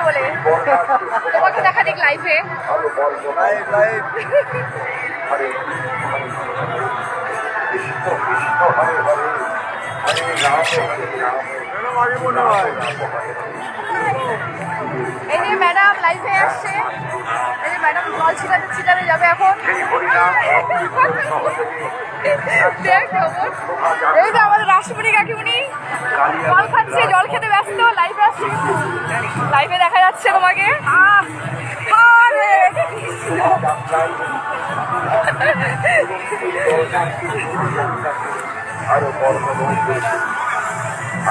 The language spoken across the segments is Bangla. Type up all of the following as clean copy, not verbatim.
বলে তোমাকে দেখা দিক লাইভে। এই যে ম্যাডাম লাইভে আসছে, এই যে ম্যাডাম জল ছিটাতে যাবে এখন। এই যে আমাদের রাষ্ট্রপতি কাকিমুনি জল খাচ্ছে, জল খেতে ব্যস্ত, লাইভে আসছে, লাইভে দেখা যাচ্ছে তোমাকে।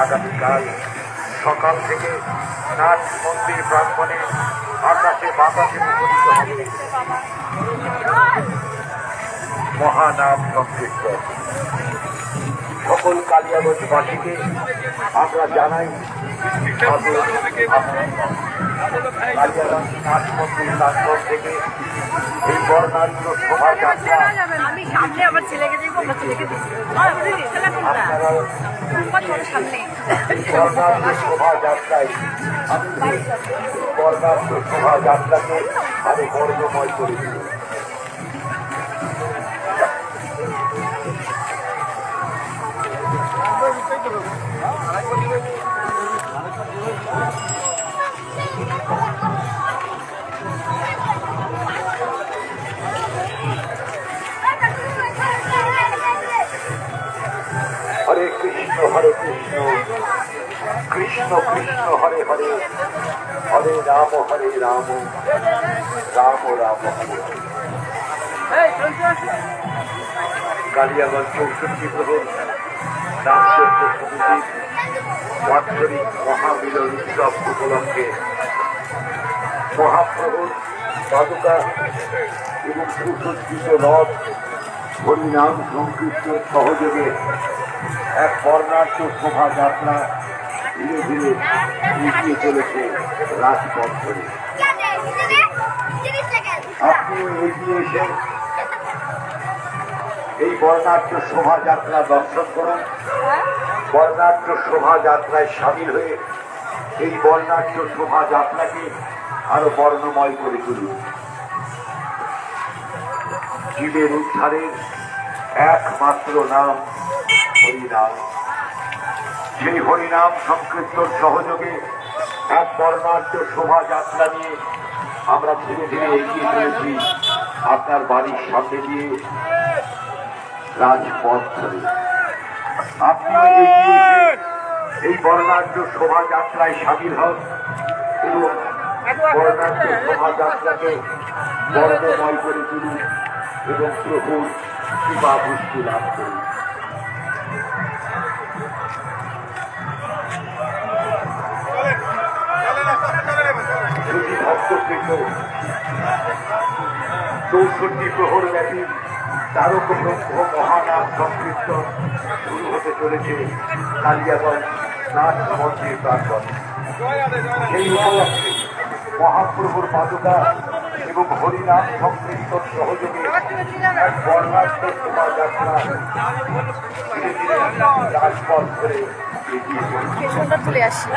আগামীকাল সকাল থেকে নাট মন্দির প্রাঙ্গণে আকাশে বাতাসে মুখরিত হবে মহানাম সংকীর্তন। সকল কালিয়াগঞ্জবাসীকে আমরা জানাই কালিয়াগঞ্জ নাট মন্দির প্রাঙ্গণ থেকে এই বর্ণাঢ্য শোভাযাত্রা শোভাযাত্রায় বর্ণাঢ্য শোভাযাত্রাকে আরো বর্ণময় করে দিল। হরে কৃষ্ণ কৃষ্ণ কৃষ্ণ হরে হরে, হরে রাম রাম রাম হরে। কালিয়াগঞ্জ 64 প্রহর রামচন্দ্র সমিতির বাৎসরিক মহামিলন উৎসব উপলক্ষে মহাপ্রভুর পাদুকা এবং সুসজ্জিত রথ হরিনাম সংকীর্তন সহযোগে এক বর্ণাঢ্য শোভাযাত্রা ধীরে ধীরে এগিয়ে চলেছে রাজপথ ধরে। আপনিও এগিয়ে এসে এই বর্ণাঢ্য শোভাযাত্রা দর্শন করুন, বর্ণাঢ্য শোভাযাত্রায় সামিল হয়ে এই বর্ণাঢ্য শোভাযাত্রাকে আরো বর্ণময় করে তুলুন। জীবের উদ্ধারের একমাত্র নাম হরিনাম। সেই হরিনাম সংকীর্তন সহযোগে এক বর্ণাঢ্য শোভাযাত্রা নিয়ে আমরা ধীরে ধীরে এগিয়ে চলেছি আপনার বাড়ির সামনে দিয়ে রাজপথ ধরে। আপনিও এগিয়ে এই বর্ণাঢ্য শোভাযাত্রায় সামিল হন এবং বর্ণাঢ্য শোভাযাত্রাকে বর্ণময় করে তুলুন এবং প্রভুর কৃপা পুষ্টি লাভ করুন। ভক্তবৃন্দ 64 প্রহর ব্যাপী তারক ব্রহ্ম মহানাম সংকীর্তন শুরু হতে চলেছে কালিয়াগঞ্জ নাট মন্দির প্রাঙ্গণে। সেই উপলক্ষে মহাপ্রভুর পাদুকা এবং হরিনাম সংকীর্তন সহযোগে এক বর্ণাঢ্য শোভাযাত্রা ধীরে ধীরে রাজপথ ধরে এগিয়ে চলে আসি।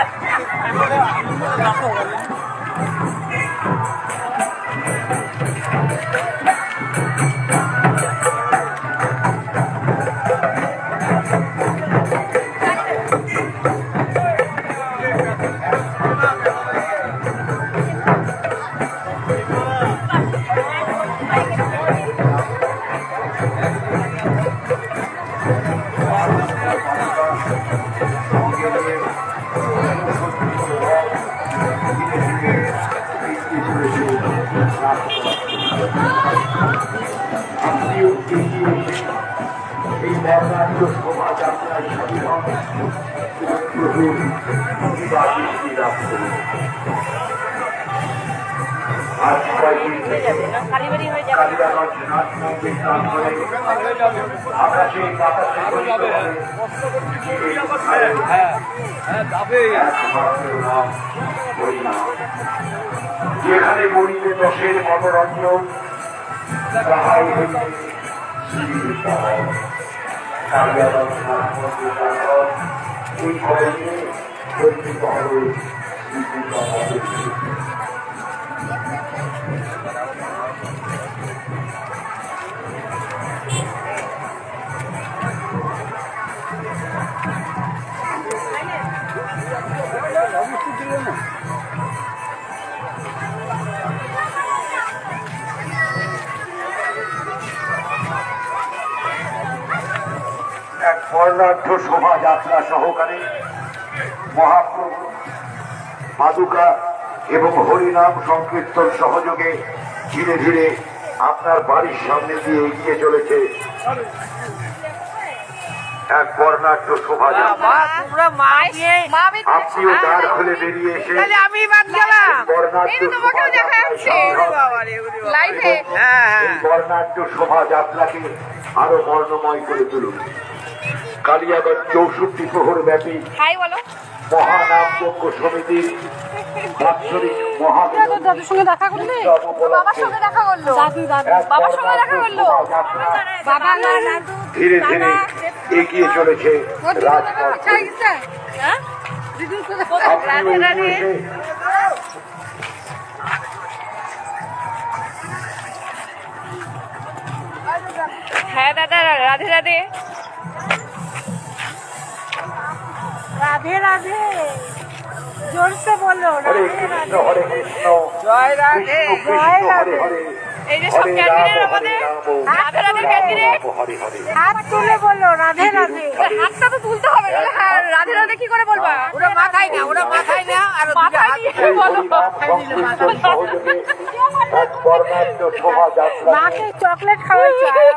এই বর্ণাঢ্য শোভাযাত্রায় সামিল হন প্রভুর কৃপা পুষ্টি লাভ করুন। আজ কয়েকদিন থেকে কালিয়াগঞ্জ নাট মন্দির প্রাঙ্গণে আকাশে বাতাসে একমাত্র নাম হরিনাম। যেখানে মরিলে দশের মনোরঞ্জন তাহাই হইলে কালিয়াগঞ্জ নাট মন্দির প্রাঙ্গণ। এই কলেজে প্রতিমহলে দীপিকা অবস্থিত। এক বর্ণাঢ্য শোভাযাত্রা সহকারে মহাপ্রভু পাদুকা এবং হরিনাম সংকীর্তন সহযোগে ধীরে ধীরে আপনার বাড়ির সামনে দিয়ে এগিয়ে চলেছে এক বর্ণাঢ্য শোভাযাত্রা। আপনিও দ্বার খুলে বেরিয়ে এসে বর্ণাঢ্য এই বর্ণাঢ্য শোভাযাত্রাকে আরো বর্ণময় করে তুলুন। কালিয়াগঞ্জ 64 প্রহর ব্যাপী মহানামযজ্ঞ সমিতির বাৎসরিক দাদুর সঙ্গে দেখা করলে বাবার সঙ্গে দেখা করলো বাবার সঙ্গে দেখা করলো বাবা ধীরে ধীরে এগিয়ে চলেছে রাজপথ। হ্যাঁ দাদা রাধে রাধে राधे राधे जोर से बोलो হরে राधे কৃষ্ণ राधे হরে কৃষ্ণ जय কৃষ্ণ কৃষ্ণ হরে হরে এই যে সব হরে ক্যান্টিনের রাম আমাদের হরে রাধে রাধে ক্যান্টিনে হরে হরে। हाथ तुले बोलो राधे राधे হাতটা তো তুলতে হবে নাহলে হ্যাঁ রাধে রাধে কি করে বলবা ওরা মাথায় না আর মাথায় নিয়ে এই বলো হরিনাম সংকীর্তন সহযোগে এক বর্ণাঢ্য শোভাযাত্রা মাকে চকলেট খাওয়াইছো আর